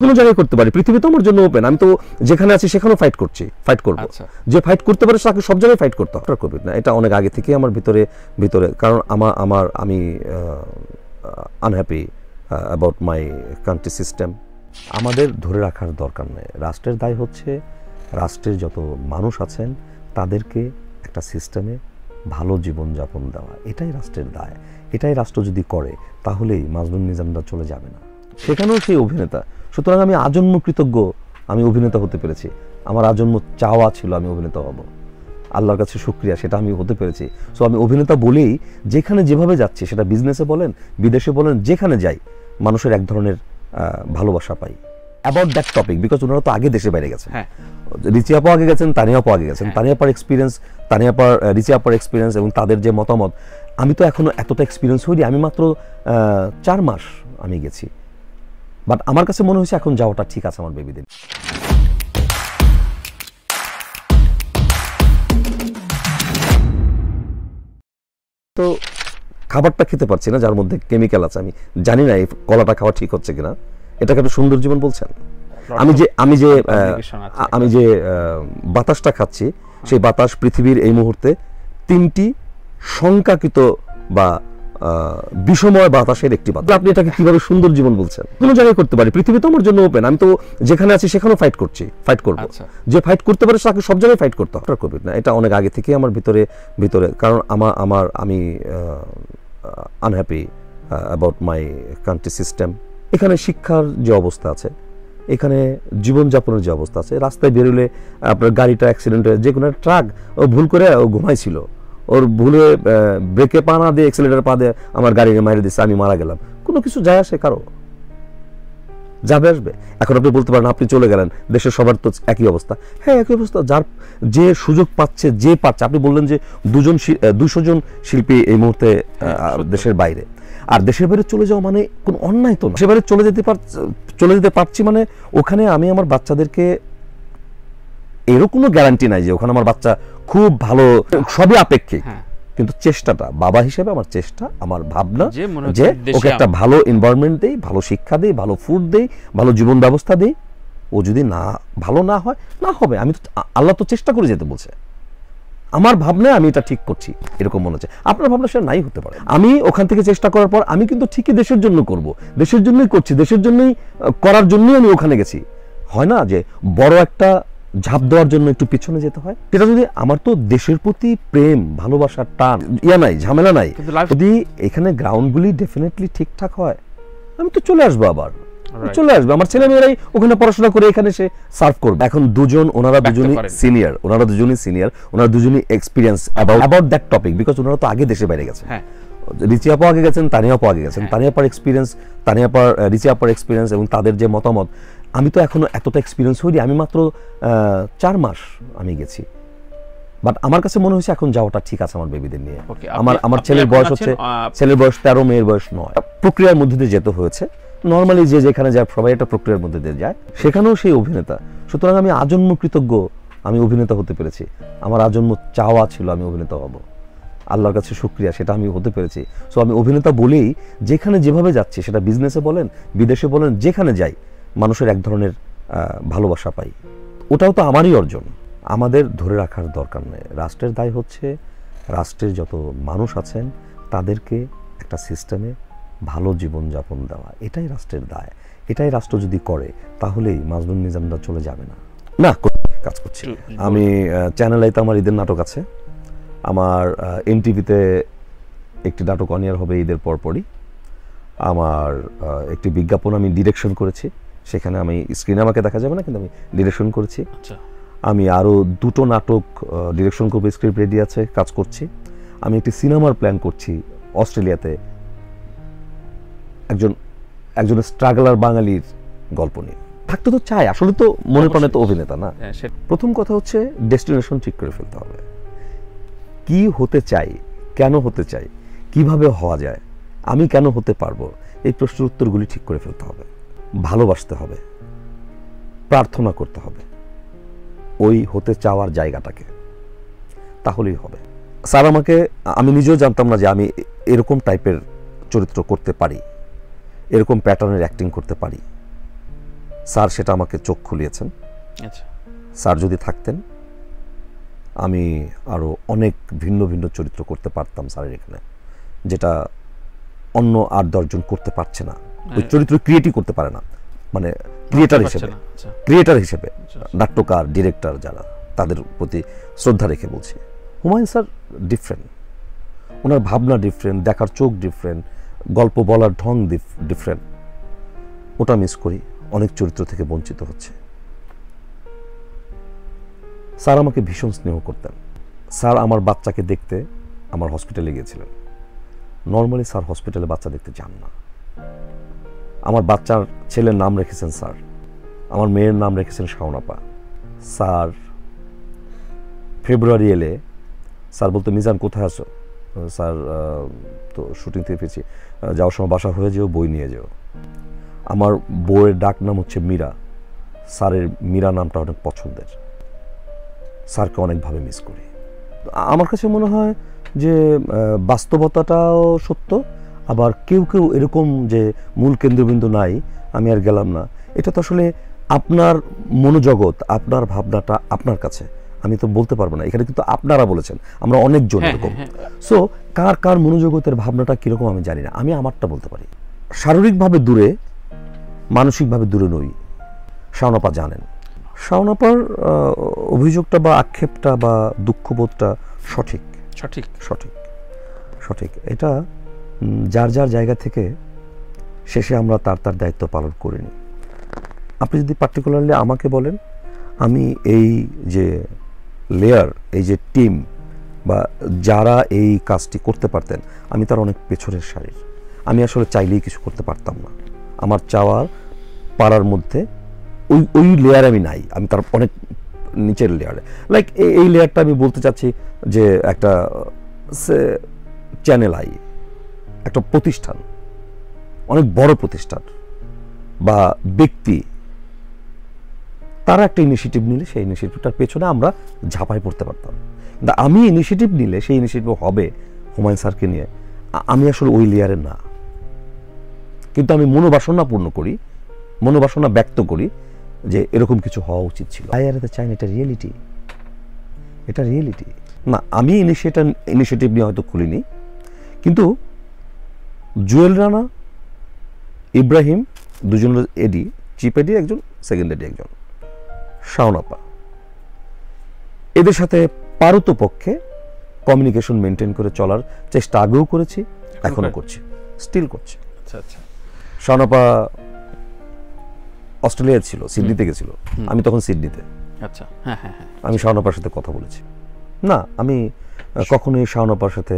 কোনো জায়গায় করতে পারি, পৃথিবী তো আমার জন্য ওপেন। আমি তো যেখানে আছি সেখানেও ফাইট করব। যে ফাইট করতে পারে তাকে সব জায়গায় ফাইট করতে হবে। কোভিড না, এটা অনেক আগে থেকেই আমার ভিতরে কারণ আমি unhappy about my country system. আমাদের ধরে রাখার দরকার নেই। রাষ্ট্রের দায় হচ্ছে রাষ্ট্রের যত মানুষ আছেন তাদেরকে একটা সিস্টেমে ভালো জীবনযাপন দেওয়া, এটাই রাষ্ট্রের দায়। এটাই রাষ্ট্র যদি করে তাহলেই মাজনুন নিজামরা চলে যাবে না। সেখানেও সেই অভিনেতা। সুতরাং আমি আজন্ম কৃতজ্ঞ আমি অভিনেতা হতে পেরেছি। আমার আজন্ম চাওয়া ছিল আমি অভিনেতা হব, আল্লাহর কাছে শুকরিয়া সেটা আমি হতে পেরেছি। সো আমি অভিনেতা বলেই যেখানে যেভাবে যাচ্ছি, সেটা বিজনেসে বলেন বিদেশে বলেন, যেখানে যাই মানুষের এক ধরনের ভালোবাসা পাই। অ্যাবাউট দ্যাট টপিক, বিকজ ওনারা তো আগে দেশে বাইরে গেছেন। রিচি আপা আগে গেছেন, তানিয়া আপা আগে গেছেন। তানিয়া আপার এক্সপিরিয়েন্স, তানিয়া আপার রিচি আপার এক্সপিরিয়েন্স এবং তাদের যে মতামত, আমি তো এখনো এতটা এক্সপিরিয়েন্স হইনি। আমি মাত্র 4 মাস আমি গেছি, বাট আমার কাছে মনে হয়েছে এখন যাওয়াটা ঠিক আছে আমার বেবিদের। তো খাবারটা খেতে পারছি না যার মধ্যে কেমিক্যাল আছে। আমি জানি না এই কলাটা খাওয়া ঠিক হচ্ছে কিনা। এটাকে একটা সুন্দর জীবন বলছেন? আমি যে বাতাসটা খাচ্ছি, সেই বাতাস পৃথিবীর এই মুহূর্তে 3টি সংখ্যাকৃত বা বিষময় বাতাসের একটি বাতাস। আপনি এটাকে কিভাবে সুন্দর জীবন বলছেন? কোনো জায়গায় করতে পারি, পৃথিবী তো আমার জন্য ওপেন। আমি তো যেখানে আছি সেখানেও ফাইট করব। যে ফাইট করতে পারে তাকে সব জায়গায় ফাইট করতে হবে। কোভিড না, এটা অনেক আগে থেকেই আমার ভিতরে কারণ আমি unhappy about my country system. এখানে শিক্ষার যে অবস্থা আছে, এখানে জীবনযাপনের যে অবস্থা আছে, রাস্তায় বেরোলে আপনার গাড়িটা অ্যাক্সিডেন্ট হয়ে, যে কোনো ট্রাক ও ভুল করে ও ঘুমাইছিল, ওর ভুলে ব্রেকে পা না দিয়ে এক্সেলেটার পা দিয়ে আমার গাড়ি মাইরে দিচ্ছে, আমি মারা গেলাম। কোনো কিছু যায় আসে কারো? যাবে আসবে। এখন আপনি বলতে পারেন আপনি চলে গেলেন, দেশের সবার তো একই অবস্থা। হ্যাঁ, একই অবস্থা। যার যে সুযোগ পাচ্ছে, যে পাচ্ছে। আপনি বললেন যে 200 জন শিল্পী এই মুহূর্তে দেশের বাইরে। আর দেশের বাইরে চলে যাওয়া মানে কোনো অন্যায় তো না। দেশের বাইরে চলে যেতে পারছি মানে ওখানে আমি আমার বাচ্চাদেরকে, এরও কোনো গ্যারান্টি নাই যে ওখানে আমার বাচ্চা খুব ভালো, সবই আপেক্ষিক। কিন্তু চেষ্টাটা, বাবা হিসেবে আমার চেষ্টা, আমার ভাবনা যে ওকে একটা ভালো এনভায়রনমেন্ট দেই, ভালো শিক্ষা দেই, ভালো ফুড দেই, ভালো জীবন ব্যবস্থা দেই। ও যদি ভালো না হয়, না হবে। আমি তো, আল্লাহ তো চেষ্টা করে যেতে বলছে। আমার ভাবনায় আমি এটা ঠিক করছি এরকম মনে হচ্ছে। আপনার ভাবনা সেটা নাই হতে পারে। আমি ওখান থেকে চেষ্টা করার পর আমি কিন্তু ঠিকই দেশের জন্য করব, দেশের জন্যই করছি, দেশের জন্যই করার জন্যই আমি ওখানে গেছি। হয় না যে বড় একটা ঝাঁপ দেওয়ার জন্য একটু পিছনে যেতে হয়? সেটা যদি, আমার তো দেশের প্রতি প্রেম, ভালোবাসার টান, নাই, ঝামেলা নাই। যদি এখানে গ্রাউন্ডগুলি ডেফিনেটলি ঠিকঠাক হয়, আমি তো চলে আসবো, আবার চলে আসবে। আমার ছেলে মেয়েরাই ওখানে পড়াশোনা করে এখানে সে সার্ভ করবে। এখন ওনারা দুজনই সিনিয়র, ওনারা দুজনই experience about that topic, because ওনারা তো আগে দেশে বাইরে গেছেন। রিচি আপা আগে গেছেন, তানিয়া আপা আগে গেছেন। তানিয়া আপার এক্সপিরিয়েন্স, রিচি আপার এক্সপিরিয়েন্স এবং তাদের যে মতামত, আমি তো এখনো এতটা এক্সপিরিয়েন্স হইনি। আমি মাত্র 4 মাস আমি গেছি, বাট আমার কাছে মনে হয়েছে এখন যাওয়াটা ঠিক আছে আমার বেবিদের নিয়ে। আমার ছেলের বয়স 13, মেয়ের বয়স 9। প্রক্রিয়ার মধ্যে দিয়ে যেতে হয়েছে। নর্মালি যে যেখানে যায় সবাই একটা প্রক্রিয়ার মধ্যে দিয়ে যায়, সেখানেও সেই অভিনেতা। সুতরাং আমি আজন্ম কৃতজ্ঞ আমি অভিনেতা হতে পেরেছি। আমার আজন্ম চাওয়া ছিল আমি অভিনেতা হব, আল্লাহর কাছে শুকরিয়া সেটা আমি হতে পেরেছি। সো আমি অভিনেতা বলেই যেখানে যেভাবে যাচ্ছি, সেটা বিজনেসে বলেন বিদেশে বলেন, যেখানে যাই মানুষের এক ধরনের ভালোবাসা পাই। ওটাও তো আমারই অর্জন। আমাদের ধরে রাখার দরকার নেই। রাষ্ট্রের দায় হচ্ছে রাষ্ট্রের যত মানুষ আছেন তাদেরকে একটা সিস্টেমে ভালো জীবনযাপন দেওয়া, এটাই রাষ্ট্রের দায়। এটাই রাষ্ট্র যদি করে তাহলেই মাজনুন নিজামরা চলে যাবে না। কাজ করছি আমি চ্যানেল আইতে, আমার ঈদের নাটক আছে। আমার এনটিভিতে একটি নাটক অনিয়ার হবে ঈদের পরপরই। আমার একটি বিজ্ঞাপন আমি ডিরেকশন করেছি, সেখানে আমি স্ক্রিনে আমাকে দেখা যাবে না, কিন্তু আমি ডিরেকশন করেছি। আমি আরও 2টো নাটক ডিরেকশন করবো, স্ক্রিপ্ট রেডি আছে, কাজ করছি। আমি একটি সিনেমার প্ল্যান করছি অস্ট্রেলিয়াতে, একজন স্ট্রাগলার বাঙালির গল্প নিয়ে। থাকতে তো চাই, আসলে তো মনে প্রাণে তো অভিনেতা না। প্রথম কথা হচ্ছে ডেস্টিনেশন ঠিক করে ফেলতে হবে। কি হতে চাই, কেন হতে চাই, কিভাবে হওয়া যায়, আমি কেন হতে পারবো, এই প্রশ্নের উত্তরগুলি ঠিক করে ফেলতে হবে। ভালোবাসতে হবে, প্রার্থনা করতে হবে ওই হতে চাওয়ার জায়গাটাকে, তাহলেই হবে। স্যার আমি নিজেও জানতাম না যে আমি এরকম টাইপের চরিত্র করতে পারি, এরকম প্যাটার্নের অ্যাক্টিং করতে পারি। স্যার সেটা আমাকে চোখ খুলিয়েছেন। আচ্ছা, স্যার যদি থাকতেন আমি আরও অনেক ভিন্ন ভিন্ন চরিত্র করতে পারতাম স্যারের এখানে, যেটা অন্য 8-10 জন করতে পারছে না। ওই চরিত্র ক্রিয়েটই করতে পারে না, মানে ক্রিয়েটার হিসেবে নাট্যকার, ডিরেক্টর যারা, তাদের প্রতি শ্রদ্ধা রেখে বলছি। হুমায়ুন স্যার ডিফারেন্ট, ওনার ভাবনা ডিফারেন্ট, দেখার চোখ ডিফারেন্ট, গল্প বলার ঢং ডিফারেন্ট। ওটা মিস করি, অনেক চরিত্র থেকে বঞ্চিত হচ্ছে। স্যার আমাকে ভীষণ স্নেহ করতেন। স্যার আমার বাচ্চাকে দেখতে আমার হসপিটালে গিয়েছিলেন। নর্মালি স্যার হসপিটালে বাচ্চা দেখতে যান না। আমার বাচ্চার ছেলের নাম রেখেছেন স্যার, আমার মেয়ের নাম রেখেছেন শাওনাপা। স্যার ফেব্রুয়ারি এলে স্যার বলতো, মিজান কোথায় আছো? স্যার তো শুটিং থেকে ফিরছি। যাওয়ার সময় বাসা হয়ে যেও, বই নিয়ে যেও। আমার বউয়ের ডাক নাম হচ্ছে মীরা। স্যারের মীরা নামটা অনেক পছন্দের। স্যারকে অনেকভাবে মিস করি। আমার কাছে মনে হয় যে বাস্তবতাটাও সত্য, আবার কেউ কেউ এরকম যে মূল কেন্দ্রবিন্দু নাই, আমি আর গেলাম না। এটা তো আসলে আপনার মনোজগৎ, আপনার ভাবনাটা আপনার কাছে, আমি তো বলতে পারবো না। এখানে কিন্তু আপনারা বলেছেন, আমরা অনেকজন এরকম। সো কার কার মনোজগতের ভাবনাটা কীরকম আমি জানি না, আমি আমারটা বলতে পারি। শারীরিকভাবে দূরে, মানসিকভাবে দূরে নই, শাওনাপা জানেন। শাওনাপার অভিযোগটা বা আক্ষেপটা বা দুঃখবোধটা সঠিক সঠিক সঠিক সঠিক এটা যার যার জায়গা থেকে শেষে আমরা তার তার দায়িত্ব পালন করিনি। আপনি যদি পার্টিকুলারলি আমাকে বলেন, আমি এই যে লেয়ার, এই যে টিম বা যারা এই কাজটি করতে পারতেন, আমি তার অনেক পেছনের সারির। আমি আসলে চাইলেই কিছু করতে পারতাম না। আমার চাওয়ার পাড়ার মধ্যে ওই লেয়ার আমি নাই, আমি তার অনেক নিচের লেয়ারে। লাইক এই লেয়ারটা আমি বলতে চাচ্ছি যে একটা চ্যানেল আই, একটা প্রতিষ্ঠান, অনেক বড় প্রতিষ্ঠান বা ব্যক্তি, তারা একটা ইনিশিয়েটিভ নিলে সেই ইনিশিয়েটিভটার পেছনে আমরা ঝাঁপাই পড়তে পারতাম। কিন্তু আমি ইনিশিয়েটিভ নিলে সেই ইনিশিয়েটিভ হবে হুমায়ুন স্যারকে নিয়ে, আমি আসলে ওই লেয়ারে না। কিন্তু আমি মনোবাসনা পূর্ণ করি, মনোবাসনা ব্যক্ত করি যে এরকম কিছু হওয়া উচিত ছিল। আইআরএতে চাই না, এটা রিয়েলিটি, এটা রিয়েলিটি না। আমি ইনিশিয়েটিভ নিয়ে হয়তো খুলিনি, কিন্তু জুয়েল রানা, ইব্রাহিম, দুজন এডি, চিফ এডি একজন, সেকেন্ড এডি একজন, শাওনাপা, এদের সাথে পারতপক্ষে কমিউনিকেশন মেনটেন করে চলার চেষ্টা আগেও করেছি, এখনো করছি, স্টিল করছি। আচ্ছা আচ্ছা। শাওনাপা অস্ট্রেলিয়া ছিল, সিডনিতে গেছিল, আমি তখন সিডনিতে। আচ্ছা, হ্যাঁ হ্যাঁ হ্যাঁ। আমি শাওনাপার সাথে কথা বলেছি না, আমি কখনোই শাওনাপার সাথে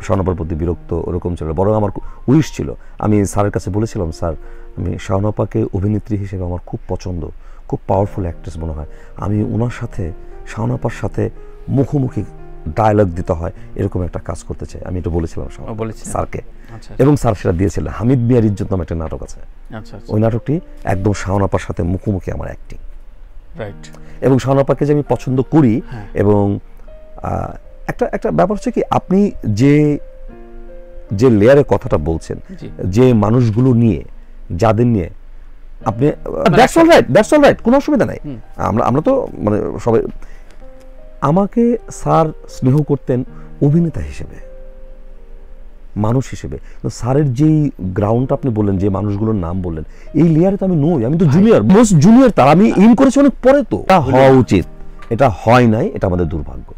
শাওনাপার প্রতি বিরক্ত ওরকম ছিল, বরং আমার উইশ ছিল। আমি স্যারের কাছে বলেছিলাম, স্যার আমি শাওনাপাকে অভিনেত্রী হিসেবে আমার খুব পছন্দ, খুব পাওয়ারফুল অ্যাক্ট্রেস মনে হয়, আমি ওনার সাথে, শাওনাপার সাথে মুখোমুখি ডায়ালগ দিতে হয় এরকম একটা কাজ করতে চাই। আমি এটা বলেছিলাম স্যারকে, এবং স্যার সেটা দিয়েছিলেন। হামিদ মিয়ার ইজ্জত নামে একটা নাটক আছে, ওই নাটকটি একদম শাওনাপার সাথে মুখোমুখি আমার অ্যাক্টিং, রাইট। এবং শাওনাপাকে যে আমি পছন্দ করি, এবং একটা ব্যাপার হচ্ছে কি, আপনি যে লেয়ারের কথাটা বলছেন, যে মানুষগুলো নিয়ে, যাদের নিয়ে আপনি, দ্যাটস অল রাইট, কোনো অসুবিধা নাই। আমরা তো মানে সবাই, আমাকে স্যার স্নেহ করতেন অভিনেতা হিসেবে, মানুষ হিসেবে। স্যারের যেই গ্রাউন্ডটা আপনি বললেন, যে মানুষগুলোর নাম বললেন, এই লেয়ারে তো আমি নই, আমি তো জুনিয়র, মোস্ট জুনিয়র। তার আমি ইন করেছি অনেক পরে, তো এটা হওয়া উচিত, এটা হয় নাই, এটা আমাদের দুর্ভাগ্য।